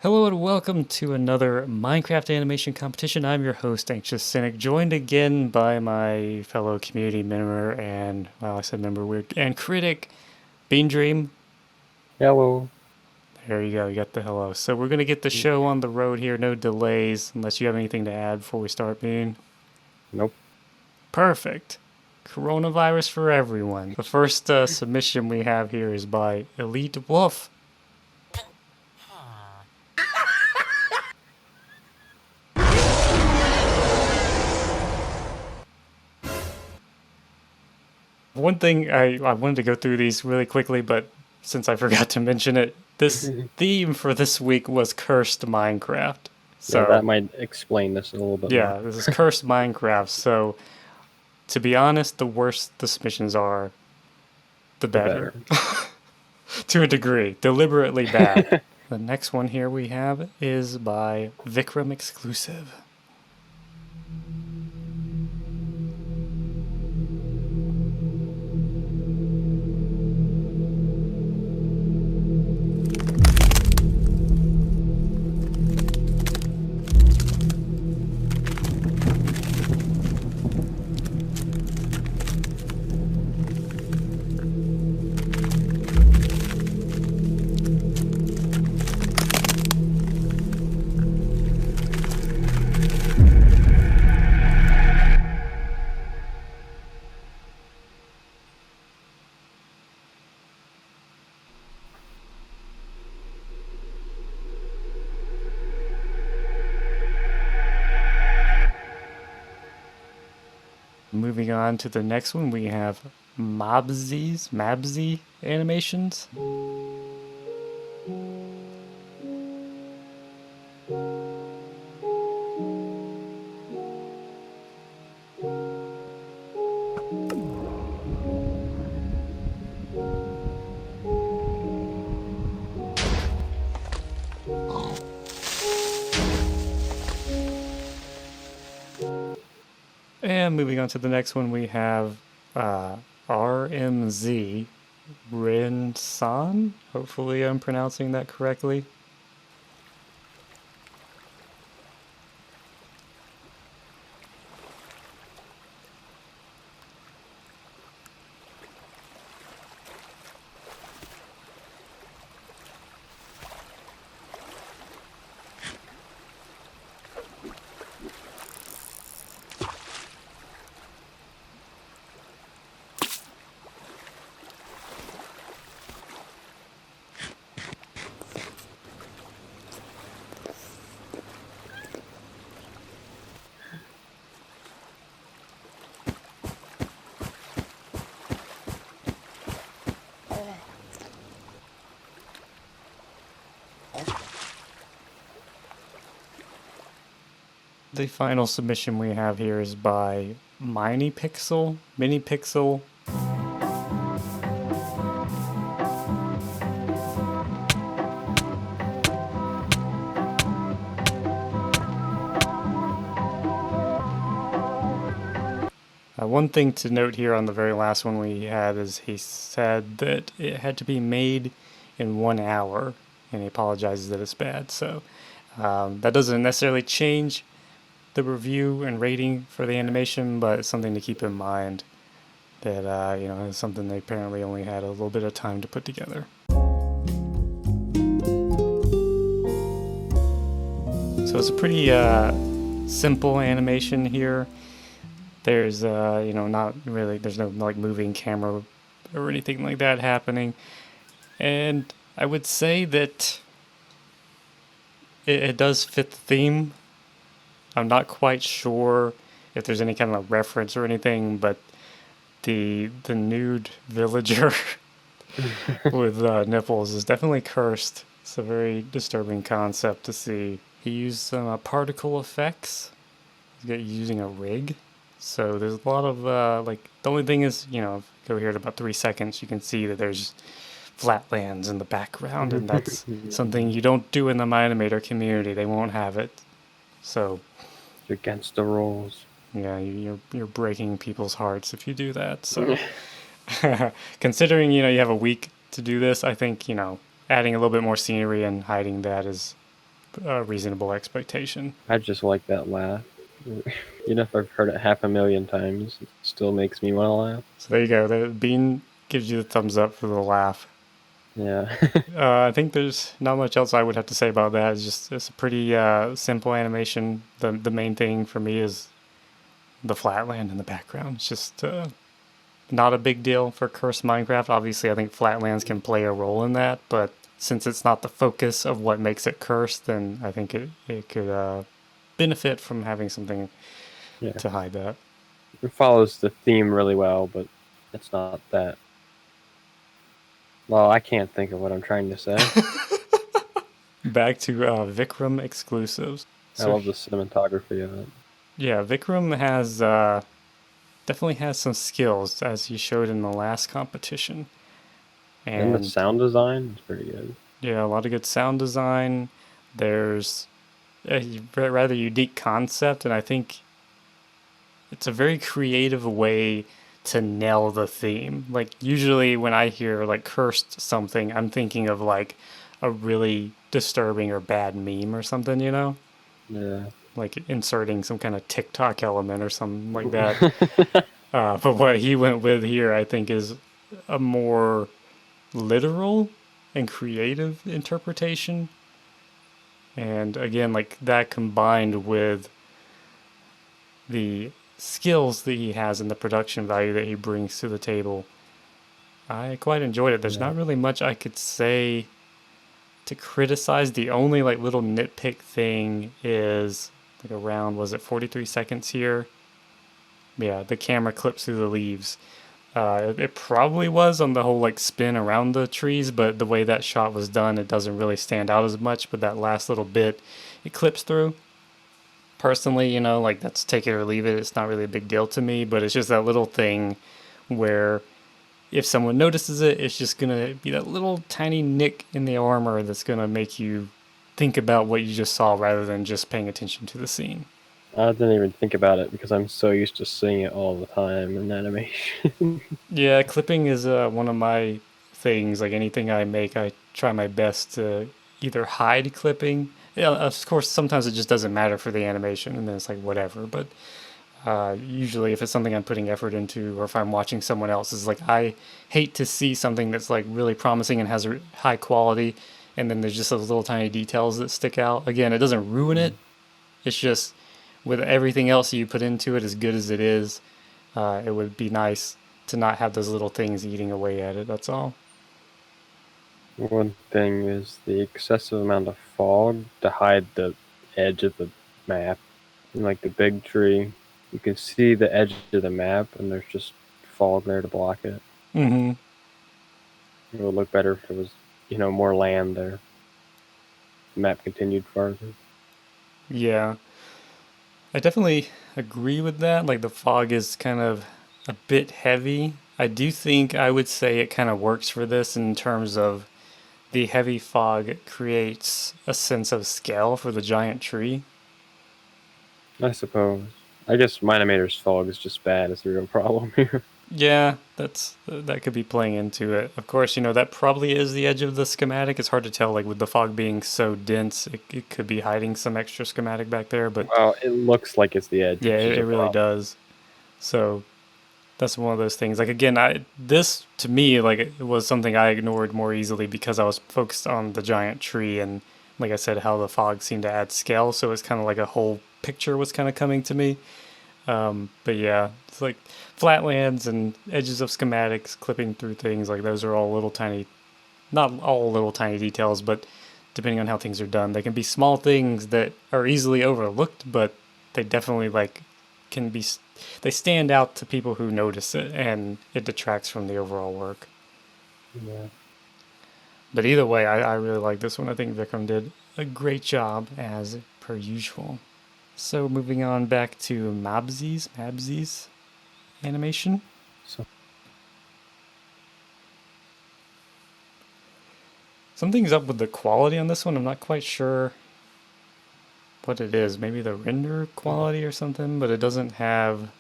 Hello and welcome to another Minecraft animation competition. I'm your host, Anxious Cynic, joined again by my fellow community member and, well, I said member weird, and critic, Bean Dream. Hello. There you go, you got the hello. So we're going to get the show on the road here, no delays, unless you have anything to add before we start, Bean. Nope. Perfect. Coronavirus for everyone. The first submission we have here is by Elite Wolf. One thing I wanted to go through these really quickly, but since I forgot to mention it, this theme for this week was Cursed Minecraft. Yeah, that So, might explain this a little bit more. yeah, this is Cursed Minecraft. So, to be honest, the worse the submissions are, the The better. better. To a degree. Deliberately bad. The next one here we have is by Vikram Exclusive. Moving on to the next one, we have Mabsy Animations. And moving on to the next one, we have RMZ Rinsan. Hopefully, I'm pronouncing that correctly. The final submission we have here is by Mini Pixel. One thing to note here on the very last one we had is he said that it had to be made in 1 hour, and he apologizes that it's bad. So that doesn't necessarily change the review and rating for the animation, but it's something to keep in mind that it's something they apparently only had a little bit of time to put together. So it's a pretty simple animation here. There's not really, there's no like moving camera or anything like that happening, and I would say that it does fit the theme. I'm not quite sure if there's any kind of reference or anything, but the nude villager with nipples is definitely cursed. It's a very disturbing concept to see. He used some particle effects. He's using a rig. So there's a lot of the only thing is, go here at about 3 seconds, you can see that there's flatlands in the background, and that's something you don't do in the Minimator community. They won't have it. So It's against the rules. yeah, you're breaking people's hearts if you do that. So considering you have a week to do this, I think adding a little bit more scenery and hiding that is a reasonable expectation. I just like that laugh. Even if I've heard it 500,000 times, it still makes me want to laugh. So there you go. The Bean gives you the thumbs up for the laugh. Yeah. I think there's not much else I would have to say about that. It's a pretty simple animation. The main thing for me is the flatland in the background. It's just not a big deal for Cursed Minecraft. Obviously, I think flatlands can play a role in that, but since it's not the focus of what makes it cursed, then I think it could benefit from having something Yeah. to hide that. It follows the theme really well, but it's not that. Well, I can't think of what I'm trying to say. Back to Vikram exclusives. I love the cinematography of it. Yeah, Vikram has definitely has some skills, as he showed in the last competition. And the sound design is pretty good. Yeah, a lot of good sound design. There's a rather unique concept, and I think it's a very creative way to nail the theme. Like, usually when I hear like cursed something, I'm thinking of like a really disturbing or bad meme or something, you know? Yeah. Like inserting some kind of TikTok element or something like that. But what he went with here, I think, is a more literal and creative interpretation. And again, like that combined with the skills that he has and the production value that he brings to the table, I quite enjoyed it. There's not really much I could say to criticize. The only like little nitpick thing is like around, was it 43 seconds here? Yeah, the camera clips through the leaves. It probably was on the whole like spin around the trees, but the way that shot was done, it doesn't really stand out as much. But that last little bit, it clips through. Personally, you know, like that's take it or leave it. It's not really a big deal to me, but it's just that little thing where if someone notices it, it's just gonna be that little tiny nick in the armor that's gonna make you think about what you just saw rather than just paying attention to the scene. I didn't even think about it because I'm so used to seeing it all the time in animation. Yeah, clipping is one of my things. Like anything I make, I try my best to either hide clipping. Yeah, of course, sometimes it just doesn't matter for the animation, and then it's like whatever. But usually, if it's something I'm putting effort into, or if I'm watching someone else's, like I hate to see something that's like really promising and has a high quality, and then there's just those little tiny details that stick out. Again, it doesn't ruin it. It's just with everything else you put into it, as good as it is, it would be nice to not have those little things eating away at it. That's all. One thing is the excessive amount of fog to hide the edge of the map. And like the big tree, you can see the edge of the map, and there's just fog there to block it. Mm-hmm. It would look better if it was, more land there. The map continued farther. Yeah, I definitely agree with that. Like the fog is kind of a bit heavy. I do think I would say it kind of works for this in terms of the heavy fog creates a sense of scale for the giant tree. I suppose. I guess Minimator's fog is just bad. It's the real problem here. Yeah, that could be playing into it. Of course, that probably is the edge of the schematic. It's hard to tell, like with the fog being so dense, it could be hiding some extra schematic back there. But well, it looks like it's the edge. Yeah, it really does. So that's one of those things. Like again, this to me like it was something I ignored more easily because I was focused on the giant tree and like I said, how the fog seemed to add scale. So it's kind of like a whole picture was kind of coming to me. But yeah, it's like flatlands and edges of schematics, clipping through things. Like those are all little tiny, not all little tiny details, but depending on how things are done, they can be small things that are easily overlooked, but they definitely like can be. They stand out to people who notice it, and it detracts from the overall work. Yeah. But either way, I really like this one. I think Vikram did a great job as per usual. So moving on back to Mabsy's animation. Something's up with the quality on this one. I'm not quite sure what it is. Maybe the render quality or something, but it doesn't have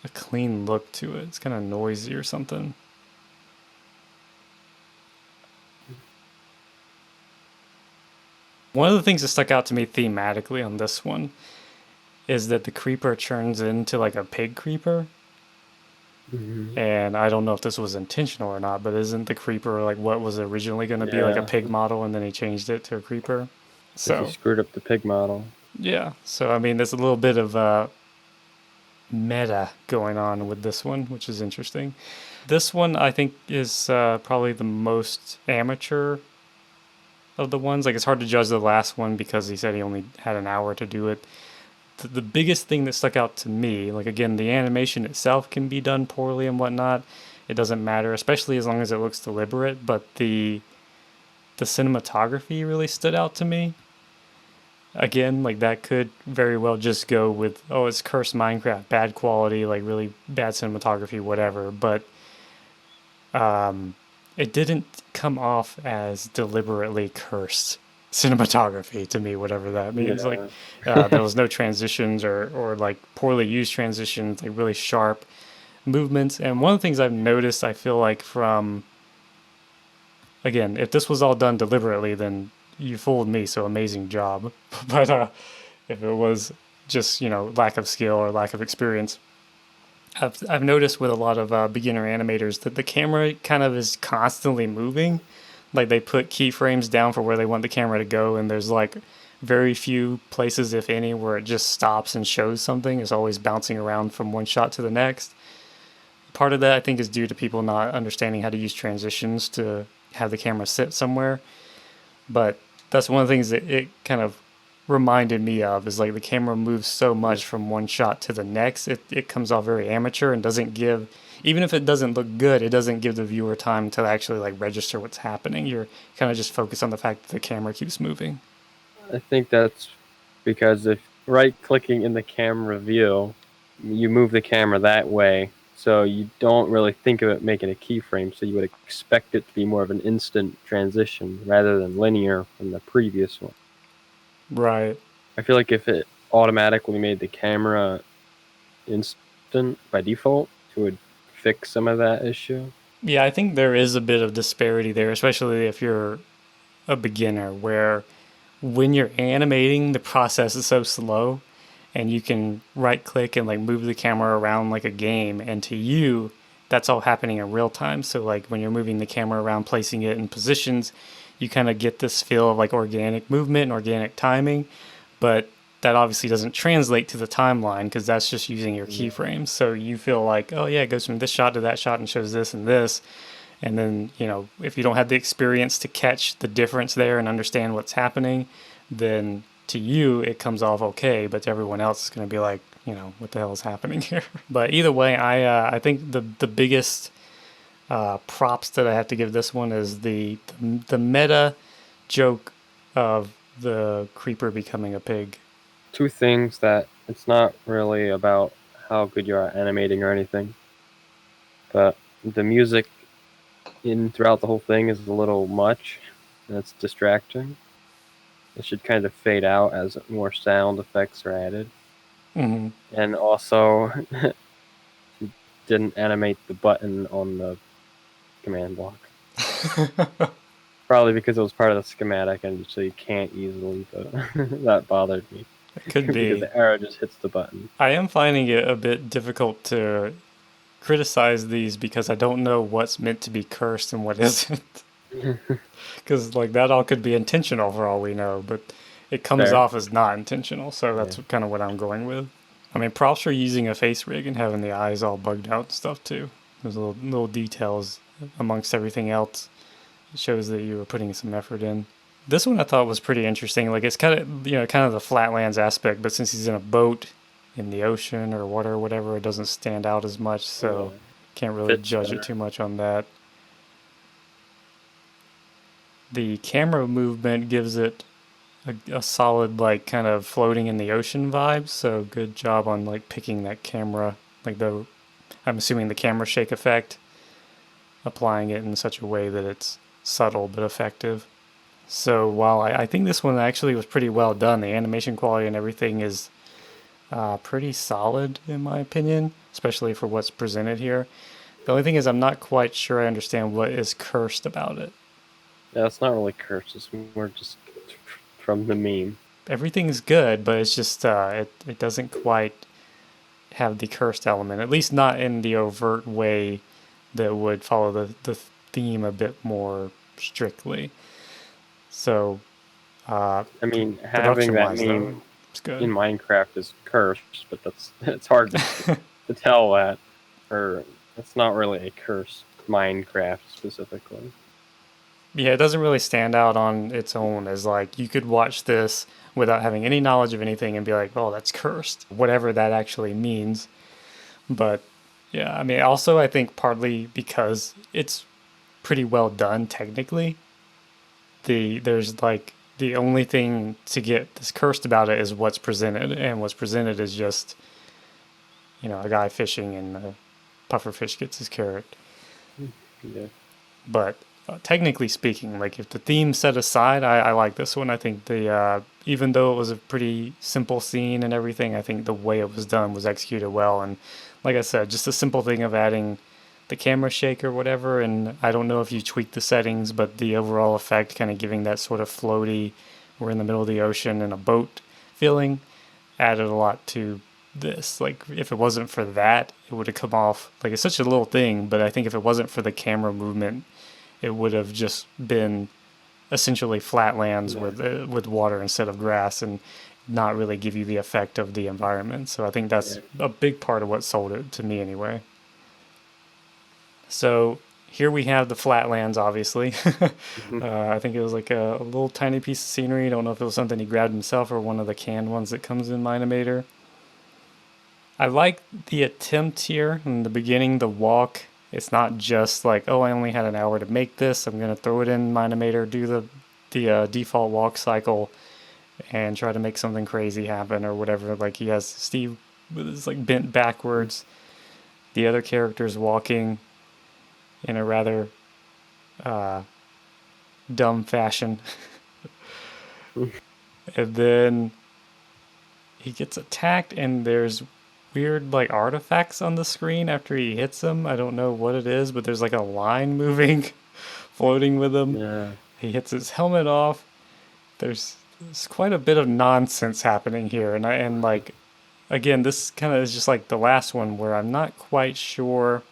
a clean look to it. It's kind of noisy or something. One of the things that stuck out to me thematically on this one is that the creeper turns into like a pig creeper. Hmm. And I don't know if this was intentional or not, but isn't the creeper like what was originally going to be like a Yeah, pig model and then he changed it to a creeper? because he So, screwed up the pig model. yeah. So, I mean, there's a little bit of meta going on with this one, which is interesting. This one, I think, is probably the most amateur of the ones. Like, it's hard to judge the last one because he said he only had an hour to do it. The biggest thing that stuck out to me, like, again, the animation itself can be done poorly and whatnot. It doesn't matter, especially as long as it looks deliberate. But the cinematography really stood out to me. Again, like that could very well just go with, oh, it's cursed Minecraft, bad quality, like really bad cinematography, whatever. But um, it didn't come off as deliberately cursed cinematography to me, whatever that means. Like Yeah. there was no transitions or like poorly used transitions, like really sharp movements. And one of the things I've noticed, I feel like from, again, if this was all done deliberately, then you fooled me. So amazing job. But if it was just lack of skill or lack of experience, I've noticed with a lot of beginner animators that the camera kind of is constantly moving. Like they put keyframes down for where they want the camera to go, and there's like very few places, if any, where it just stops and shows something. It's always bouncing around from one shot to the next. Part of that, I think, is due to people not understanding how to use transitions to have the camera sit somewhere. But that's one of the things that it kind of reminded me of is like the camera moves so Yeah. much from one shot to the next. It comes off very amateur and doesn't give, even if it doesn't look good, it doesn't give the viewer time to actually like register what's happening. You're kind of just focused on the fact that the camera keeps moving. I think that's because if right-clicking in the camera view, you move the camera that way, so you don't really think of it making a keyframe, so you would expect it to be more of an instant transition rather than linear from the previous one. Right. I feel like if it automatically made the camera instant by default, it would fix some of that issue. Yeah, I think there is a bit of disparity there, especially if you're a beginner, where when you're animating, the process is so slow and you can right click and like move the camera around like a game, and to you that's all happening in real time. So like when you're moving the camera around, placing it in positions, you kind of get this feel of like organic movement and organic timing, but that obviously doesn't translate to the timeline because that's just using your Yeah. keyframes. So you feel like, oh yeah, it goes from this shot to that shot and shows this and this. And then, if you don't have the experience to catch the difference there and understand what's happening, then to you it comes off okay, but to everyone else it's going to be like, what the hell is happening here? But either way, I think the biggest props that I have to give this one is the meta joke of the creeper becoming a pig. Two things that it's not really about how good you are animating or anything, but the music in throughout the whole thing is a little much, and it's distracting. It should kind of fade out as more sound effects are added. Hmm. And also, you didn't animate the button on the command block. Probably because it was part of the schematic and so you can't easily, but that bothered me. It could Because be. the arrow just hits the button. I am finding it a bit difficult to criticize these because I don't know what's meant to be cursed and what isn't. Because like that all could be intentional for all we know, but it comes Fair. off as not intentional. So Yeah. that's kind of what I'm going with. I mean, props for using a face rig and having the eyes all bugged out and stuff too. There's little details amongst everything else. It shows that you were putting some effort in. This one I thought was pretty interesting. Like it's kind of the flatlands aspect, but since he's in a boat in the ocean or water or whatever, it doesn't stand out as much. So Yeah. can't really Fits judge it better. too much on that. The camera movement gives it a solid like kind of floating in the ocean vibe. So good job on like picking that camera, like I'm assuming the camera shake effect, applying it in such a way that it's subtle but effective. So while I think this one actually was pretty well done, the animation quality and everything is pretty solid in my opinion, especially for what's presented here. The only thing is I'm not quite sure I understand what is cursed about it. Yeah, it's not really cursed. It's more just from the meme. Everything's good, but it's just it doesn't quite have the cursed element, at least not in the overt way that would follow the theme a bit more strictly. So, I mean, having production that wise, though, meme it's good. in Minecraft is cursed, but it's hard to tell that, or it's not really a curse. Minecraft specifically. Yeah, it doesn't really stand out on its own as like you could watch this without having any knowledge of anything and be like, oh, that's cursed, whatever that actually means. But yeah, I mean, also, I think partly because it's pretty well done technically. There's like the only thing to get this cursed about it is what's presented, and what's presented is just a guy fishing and a pufferfish gets his carrot. Yeah. But technically speaking, like if the theme's set aside, I like this one. I think the even though it was a pretty simple scene and everything, I think the way it was done was executed well. And like I said, just a simple thing of adding the camera shake or whatever. And I don't know if you tweak the settings, but the overall effect, kind of giving that sort of floaty, we're in the middle of the ocean in a boat feeling, added a lot to this. Like if it wasn't for that, it would have come off like it's such a little thing. But I think if it wasn't for the camera movement, it would have just been essentially flatlands with water instead of grass, and not really give you the effect of the environment. So I think that's a big part of what sold it to me anyway. So here we have the flatlands, obviously. I think it was like a little tiny piece of scenery. I don't know if it was something he grabbed himself or one of the canned ones that comes in Minimator. I like the attempt here in the beginning, the walk. It's not just like, oh, I only had an hour to make this. I'm going to throw it in Minimator, do the default walk cycle, and try to make something crazy happen or whatever. Like he has Steve with his like bent backwards. The other characters walking in a rather dumb fashion. And then he gets attacked and there's weird like artifacts on the screen after he hits them. I don't know what it is, but there's like a line moving, floating with him. Yeah. He hits his helmet off. There's quite a bit of nonsense happening here, and like again, this kind of is just like the last one where I'm not quite sure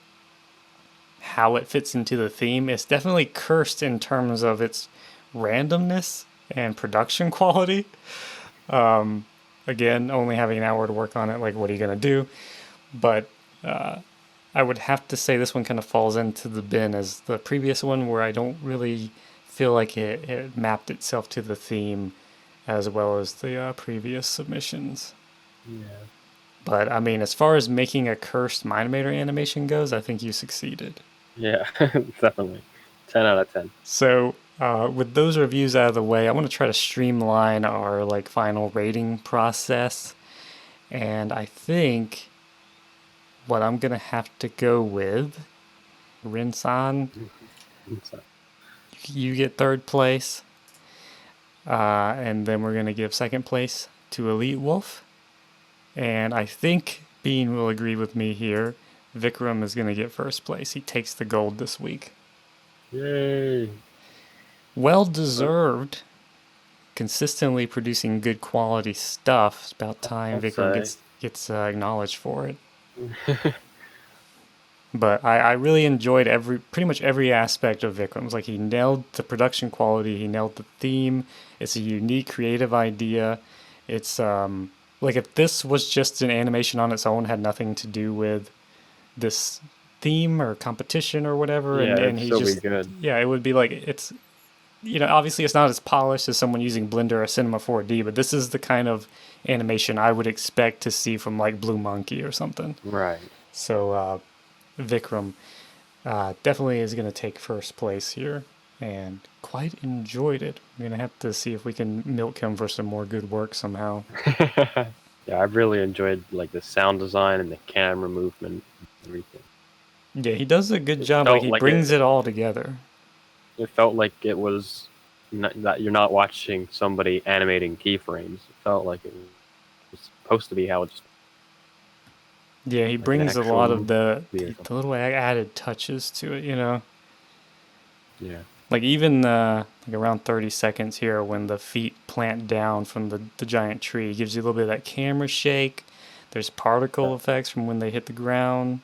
how it fits into the theme. It's definitely cursed in terms of its randomness and production quality. Again, only having an hour to work on it, like, what are you going to do? But I would have to say this one kind of falls into the bin as the previous one, where I don't really feel like it mapped itself to the theme as well as the previous submissions. Yeah. But, I mean, as far as making a cursed Minimator animation goes, I think you succeeded. Yeah, definitely. 10 out of 10. So, with those reviews out of the way, I want to try to streamline our like final rating process, and I think what I'm gonna have to go with, Rinsan, you get third place, and then we're gonna give second place to Elite Wolf, and I think Bean will agree with me here. Vikram is gonna get first place. He takes the gold this week. Yay! Well deserved. Consistently producing good quality stuff. It's about time Vikram gets acknowledged for it. But I really enjoyed pretty much every aspect of Vikram's. Like he nailed the production quality, he nailed the theme. It's a unique, creative idea. It's like if this was just an animation on its own, had nothing to do with this theme or competition or whatever, Yeah, and he just be good. Yeah, it would be like it's. Obviously it's not as polished as someone using Blender or Cinema 4D, but this is the kind of animation I would expect to see from like Blue Monkey or something. Right. So Vikram definitely is going to take first place here, and quite enjoyed it. I'm going to have to see if we can milk him for some more good work somehow. Yeah, I really enjoyed like the sound design and the camera movement and everything. Yeah, he does a good job. Like he brings it all together. It felt like it was that you're not watching somebody animating keyframes. It felt like it was supposed to be how it's. Yeah, he brings a lot of the little added touches to it, Yeah. Like even like around 30 seconds here when the feet plant down from the giant tree gives you a little bit of that camera shake. There's particle effects from when they hit the ground.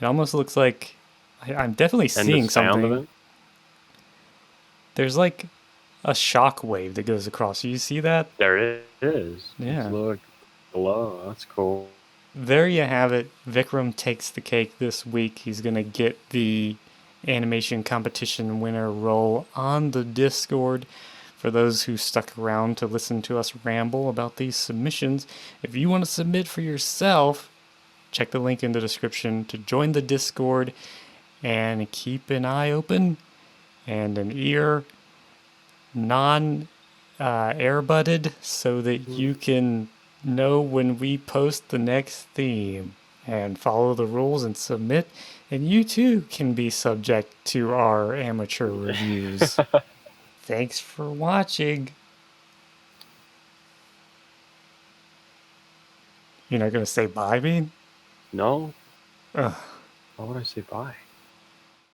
It almost looks like I'm definitely And the seeing sound of something. it. There's like a shock wave that goes across. You see that? There it is. It's a Yeah. little glow. That's cool. There you have it. Vikram takes the cake this week. He's going to get the animation competition winner role on the Discord. For those who stuck around to listen to us ramble about these submissions, if you want to submit for yourself, check the link in the description to join the Discord and keep an eye open and an ear non airbudded so that you can know when we post the next theme and follow the rules and submit. And you too can be subject to our amateur reviews. Thanks for watching. You're not going to say bye, Bean? No? Ugh. Why would I say bye?